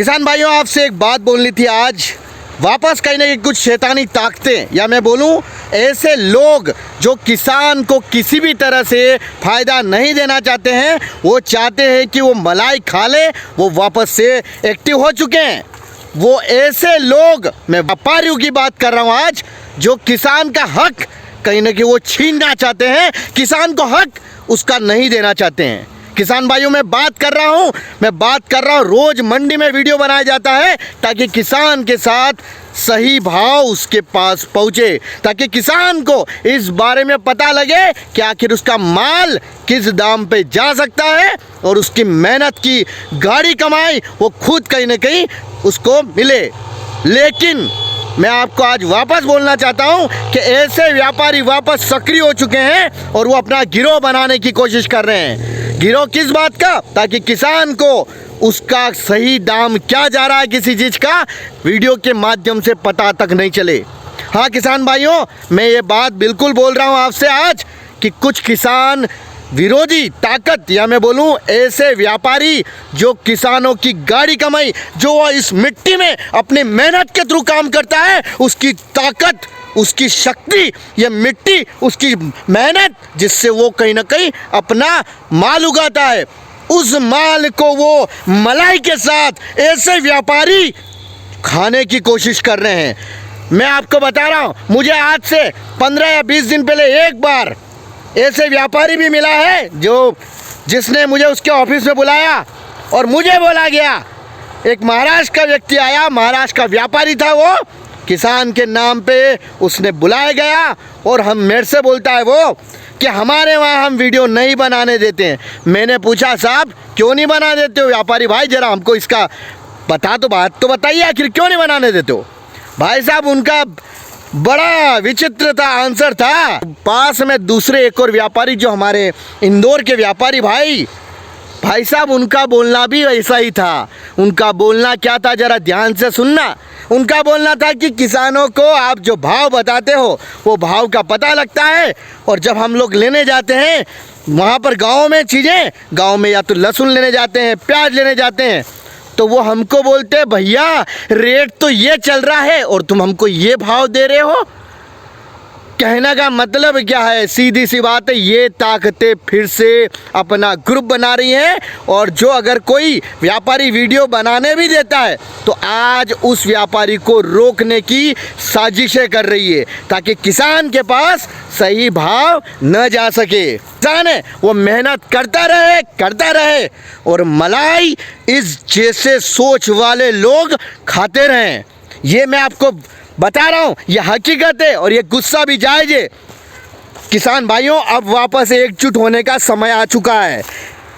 किसान भाइयों, आपसे एक बात बोलनी थी आज। वापस कहीं ना कहीं कुछ शैतानी ताकतें, या मैं बोलूं ऐसे लोग जो किसान को किसी भी तरह से फ़ायदा नहीं देना चाहते हैं, वो चाहते हैं कि वो मलाई खा ले, वो वापस से एक्टिव हो चुके हैं। वो ऐसे लोग, मैं व्यापारियों की बात कर रहा हूँ आज, जो किसान का हक कहीं ना कहीं वो छीनना चाहते हैं, किसान को हक उसका नहीं देना चाहते हैं। किसान भाइयों, मैं बात कर रहा हूँ रोज़ मंडी में वीडियो बनाया जाता है ताकि किसान के साथ सही भाव उसके पास पहुँचे, ताकि किसान को इस बारे में पता लगे कि आखिर उसका माल किस दाम पे जा सकता है और उसकी मेहनत की गाड़ी कमाई वो खुद कहीं ना कहीं उसको मिले। लेकिन मैं आपको आज वापस बोलना चाहता हूं कि ऐसे व्यापारी वापस सक्रिय हो चुके हैं और वो अपना गिरोह बनाने की कोशिश कर रहे हैं। गिरोह किस बात का? ताकि किसान को उसका सही दाम क्या जा रहा है किसी चीज़ का वीडियो के माध्यम से पता तक नहीं चले। हाँ किसान भाइयों, मैं ये बात बिल्कुल बोल रहा हूँ आपसे आज कि कुछ किसान विरोधी ताकत, या मैं बोलूं ऐसे व्यापारी जो किसानों की गाड़ी कमाई, जो इस मिट्टी में अपनी मेहनत के थ्रू काम करता है, उसकी ताकत, उसकी शक्ति, ये मिट्टी, उसकी मेहनत जिससे वो कहीं ना कहीं अपना माल उगाता है, उस माल को वो मलाई के साथ ऐसे व्यापारी खाने की कोशिश कर रहे हैं। मैं आपको बता रहा हूँ, मुझे आज से 15 या 20 दिन पहले एक बार ऐसे व्यापारी भी मिला है जिसने मुझे उसके ऑफिस में बुलाया और मुझे बोला गया, एक महाराष्ट्र का व्यक्ति आया, महाराष्ट्र का व्यापारी था, वो किसान के नाम पे उसने बुलाया गया और मेरे से बोलता है वो कि हमारे वहाँ हम वीडियो नहीं बनाने देते हैं। मैंने पूछा, साहब क्यों नहीं बना देते हो व्यापारी भाई, ज़रा हमको इसका बात तो बताइए, आखिर क्यों नहीं बनाने देते हो? भाई साहब उनका बड़ा विचित्र था, आंसर था। पास में दूसरे एक और व्यापारी जो हमारे इंदौर के व्यापारी भाई साहब, उनका बोलना भी ऐसा ही था। उनका बोलना क्या था, ज़रा ध्यान से सुनना। उनका बोलना था कि किसानों को आप जो भाव बताते हो वो भाव का पता लगता है, और जब हम लोग लेने जाते हैं वहाँ पर गाँव में या तो लहसुन लेने जाते हैं, प्याज लेने जाते हैं, तो वो हमको बोलते हैं, भैया रेट तो ये चल रहा है और तुम हमको ये भाव दे रहे हो। कहने का मतलब क्या है? सीधी सी बात है, ये ताकतें फिर से अपना ग्रुप बना रही हैं, और जो अगर कोई व्यापारी वीडियो बनाने भी देता है तो आज उस व्यापारी को रोकने की साजिशें कर रही है ताकि किसान के पास सही भाव न जा सके। किसान है वो मेहनत करता रहे और मलाई इस जैसे सोच वाले लोग खाते रहें। ये मैं आपको बता रहा हूँ, ये हकीकत है और ये गुस्सा भी जायज़ है। किसान भाइयों, अब वापस एकजुट होने का समय आ चुका है।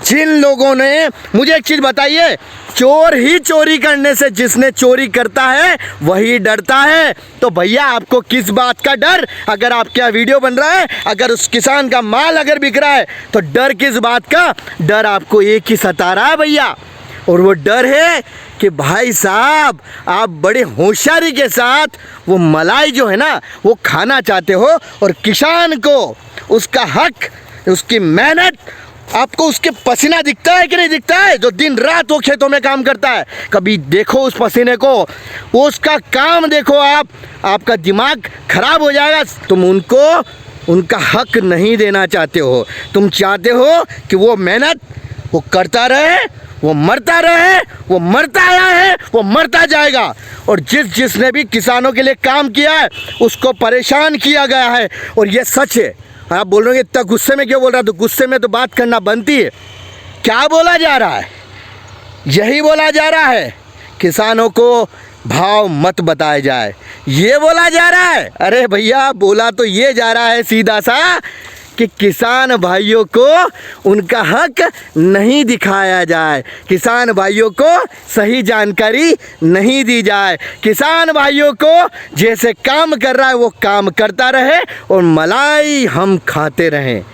जिन लोगों ने, मुझे एक चीज़ बताइए, चोर ही चोरी करने से, जिसने चोरी करता है वही डरता है। तो भैया आपको किस बात का डर? अगर आपके यहाँ वीडियो बन रहा है, अगर उस किसान का माल अगर बिक रहा है, तो डर किस बात का? डर आपको एक ही सता रहा है भैया, और वो डर है कि भाई साहब आप बड़े होशियारी के साथ वो मलाई जो है ना वो खाना चाहते हो, और किसान को उसका हक, उसकी मेहनत, आपको उसके पसीना दिखता है कि नहीं दिखता है? जो दिन रात वो खेतों में काम करता है, कभी देखो उस पसीने को, वो उसका काम देखो, आपका दिमाग खराब हो जाएगा। तुम उनको उनका हक नहीं देना चाहते हो। तुम चाहते हो कि वो मेहनत वो करता रहे, वो मरता रहे, वो मरता आया है, वो मरता जाएगा। और जिसने भी किसानों के लिए काम किया है उसको परेशान किया गया है, और ये सच है। आप बोल रहे हो इतना गुस्से में क्यों बोल रहा है? तो गुस्से में तो बात करना बनती है। क्या बोला जा रहा है? यही बोला जा रहा है, किसानों को भाव मत बताया जाए, ये बोला जा रहा है। अरे भैया, बोला तो ये जा रहा है सीधा सा कि किसान भाइयों को उनका हक नहीं दिखाया जाए, किसान भाइयों को सही जानकारी नहीं दी जाए, किसान भाइयों को जैसे काम कर रहा है वो काम करता रहे और मलाई हम खाते रहें।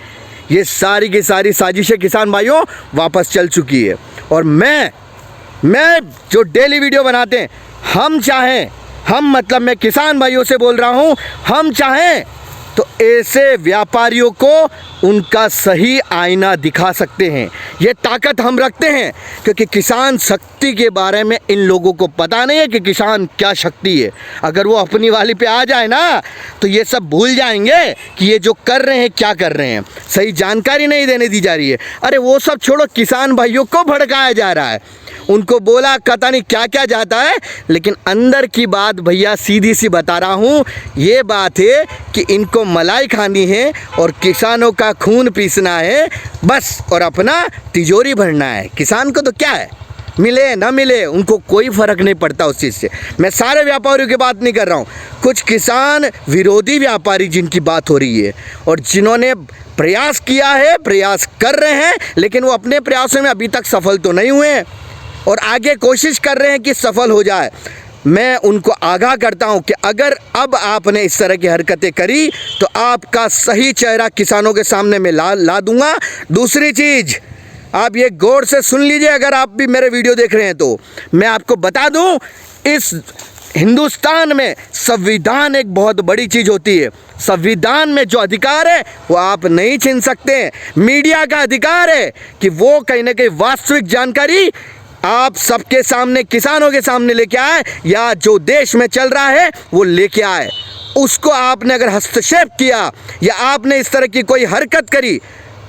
ये सारी की सारी साजिशें किसान भाइयों वापस चल चुकी है। और मैं जो डेली वीडियो बनाते हैं, हम मतलब मैं किसान भाइयों से बोल रहा हूँ, हम चाहें तो ऐसे व्यापारियों को उनका सही आईना दिखा सकते हैं। ये ताकत हम रखते हैं क्योंकि किसान शक्ति के बारे में इन लोगों को पता नहीं है कि किसान क्या शक्ति है। अगर वो अपनी वाली पे आ जाए ना तो ये सब भूल जाएंगे कि ये जो कर रहे हैं क्या कर रहे हैं, सही जानकारी नहीं देने दी जा रही है। अरे वो सब छोड़ो, किसान भाइयों को भड़काया जा रहा है, उनको बोला पता नहीं क्या क्या जाता है, लेकिन अंदर की बात भैया सीधी सी बता रहा हूँ। ये बात है कि इनको मलाई खानी है और किसानों का खून पीसना है बस, और अपना तिजोरी भरना है। किसान को तो क्या है, मिले ना मिले उनको कोई फ़र्क नहीं पड़ता उस चीज़ से। मैं सारे व्यापारियों की बात नहीं कर रहा हूँ, कुछ किसान विरोधी व्यापारी जिनकी बात हो रही है और जिन्होंने प्रयास किया है, प्रयास कर रहे हैं, लेकिन वो अपने प्रयासों में अभी तक सफल तो नहीं हुए हैं और आगे कोशिश कर रहे हैं कि सफल हो जाए। मैं उनको आगाह करता हूं कि अगर अब आपने इस तरह की हरकतें करी तो आपका सही चेहरा किसानों के सामने मैं ला दूंगा। दूसरी चीज़, आप ये गौर से सुन लीजिए, अगर आप भी मेरे वीडियो देख रहे हैं तो मैं आपको बता दूं, इस हिंदुस्तान में संविधान एक बहुत बड़ी चीज़ होती है। संविधान में जो अधिकार है वो आप नहीं छीन सकते। मीडिया का अधिकार है कि वो कहीं ना कहीं वास्तविक जानकारी आप सबके सामने, किसानों के सामने लेके आए, या जो देश में चल रहा है वो लेके आए। उसको आपने अगर हस्तक्षेप किया या आपने इस तरह की कोई हरकत करी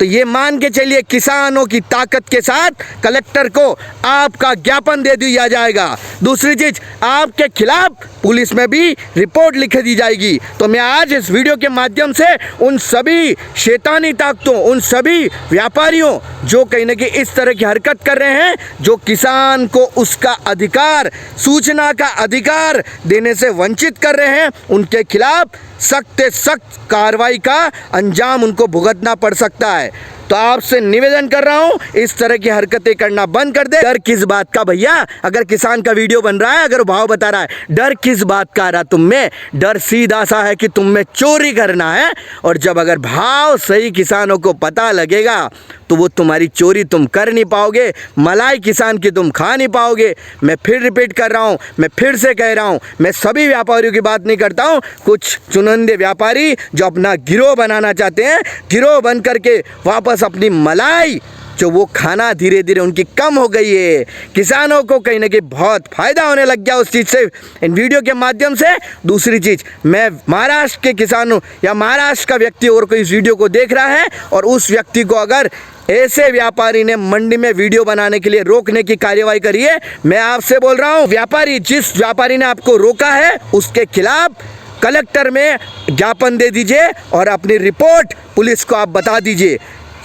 तो ये मान के चलिए किसानों की ताकत के साथ कलेक्टर को आपका ज्ञापन दे दिया जाएगा। दूसरी चीज़, आपके खिलाफ पुलिस में भी रिपोर्ट लिख दी जाएगी। तो मैं आज इस वीडियो के माध्यम से उन सभी शैतानी ताकतों, उन सभी व्यापारियों जो कहीं ना कहीं इस तरह की हरकत कर रहे हैं, जो किसान को उसका अधिकार, सूचना का अधिकार देने से वंचित कर रहे हैं, उनके खिलाफ सख्त से सख्त कार्रवाई का अंजाम उनको भुगतना पड़ सकता है। तो आपसे निवेदन कर रहा हूं, इस तरह की हरकतें करना बंद कर दे। डर किस बात का भैया, अगर किसान का वीडियो बन रहा है, अगर भाव बता रहा है, डर किस बात का आ रहा तुम में? डर सीधा सा है कि तुम में चोरी करना है, और जब अगर भाव सही किसानों को पता लगेगा तो वो तुम्हारी चोरी तुम कर नहीं पाओगे, मलाई किसान की तुम खा नहीं पाओगे। मैं फिर रिपीट कर रहा हूँ, मैं फिर से कह रहा हूँ, मैं सभी व्यापारियों की बात नहीं करता हूँ। कुछ चुनिंदे व्यापारी जो अपना गिरोह बनाना चाहते हैं, गिरोह बन करके वापस अपनी मलाई जो वो खाना धीरे धीरे उनकी कम हो गई है। किसानों को कहीं ना कहीं बहुत फ़ायदा होने लग गया उस चीज़ से, इन वीडियो के माध्यम से। दूसरी चीज़, मैं महाराष्ट्र के किसानों या महाराष्ट्र का व्यक्ति और कोई इस वीडियो को देख रहा है और उस व्यक्ति को अगर ऐसे व्यापारी ने मंडी में वीडियो बनाने के लिए रोकने की कार्यवाही करी है, मैं आपसे बोल रहा हूँ, व्यापारी, जिस व्यापारी ने आपको रोका है उसके खिलाफ कलेक्टर में ज्ञापन दे दीजिए और अपनी रिपोर्ट पुलिस को आप बता दीजिए।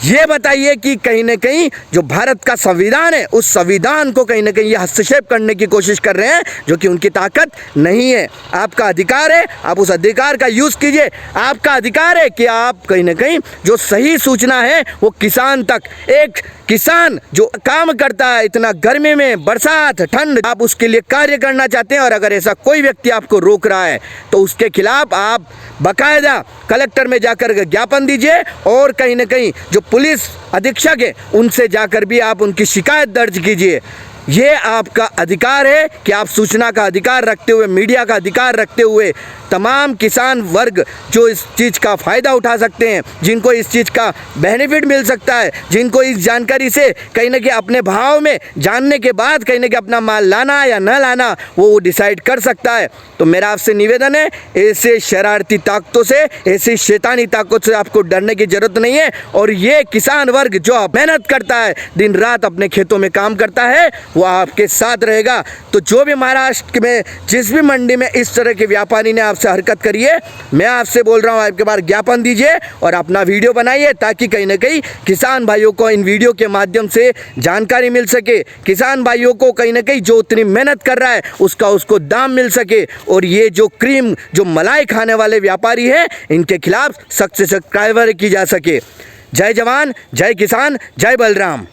ये बताइए कि कहीं ना कहीं जो भारत का संविधान है, उस संविधान को कहीं ना कहीं ये हस्तक्षेप करने की कोशिश कर रहे हैं, जो कि उनकी ताकत नहीं है। आपका अधिकार है, आप उस अधिकार का यूज़ कीजिए। आपका अधिकार है कि आप कहीं ना कहीं जो सही सूचना है वो किसान तक, एक किसान जो काम करता है इतना गर्मी में, बरसात, ठंड, आप उसके लिए कार्य करना चाहते हैं और अगर ऐसा कोई व्यक्ति आपको रोक रहा है तो उसके खिलाफ आप बाकायदा कलेक्टर में जाकर ज्ञापन दीजिए और कहीं ना कहीं जो पुलिस अधीक्षक है उनसे जाकर भी आप उनकी शिकायत दर्ज कीजिए। ये आपका अधिकार है कि आप सूचना का अधिकार रखते हुए, मीडिया का अधिकार रखते हुए तमाम किसान वर्ग जो इस चीज़ का फ़ायदा उठा सकते हैं, जिनको इस चीज़ का बेनिफिट मिल सकता है, जिनको इस जानकारी से कहीं ना कहीं अपने भाव में जानने के बाद कहीं ना कहीं अपना माल लाना या न लाना वो डिसाइड कर सकता है। तो मेरा आपसे निवेदन है, ऐसे शरारती ताकतों से, ऐसी शैतानी ताकत से आपको डरने की ज़रूरत नहीं है। और ये किसान वर्ग जो मेहनत करता है, दिन रात अपने खेतों में काम करता है, वो आपके साथ रहेगा। तो जो भी महाराष्ट्र में जिस भी मंडी में इस तरह के व्यापारी ने आपसे हरकत करी है, मैं आपसे बोल रहा हूँ, आपके पास ज्ञापन दीजिए और अपना वीडियो बनाइए ताकि कहीं ना कहीं किसान भाइयों को इन वीडियो के माध्यम से जानकारी मिल सके। किसान भाइयों को कहीं ना कहीं जो उतनी मेहनत कर रहा है उसका उसको दाम मिल सके और ये जो क्रीम, जो मलाई खाने वाले व्यापारी हैं, इनके खिलाफ सख्त से सख्त कार्रवाई की जा सके। जय जवान, जय किसान, जय बलराम।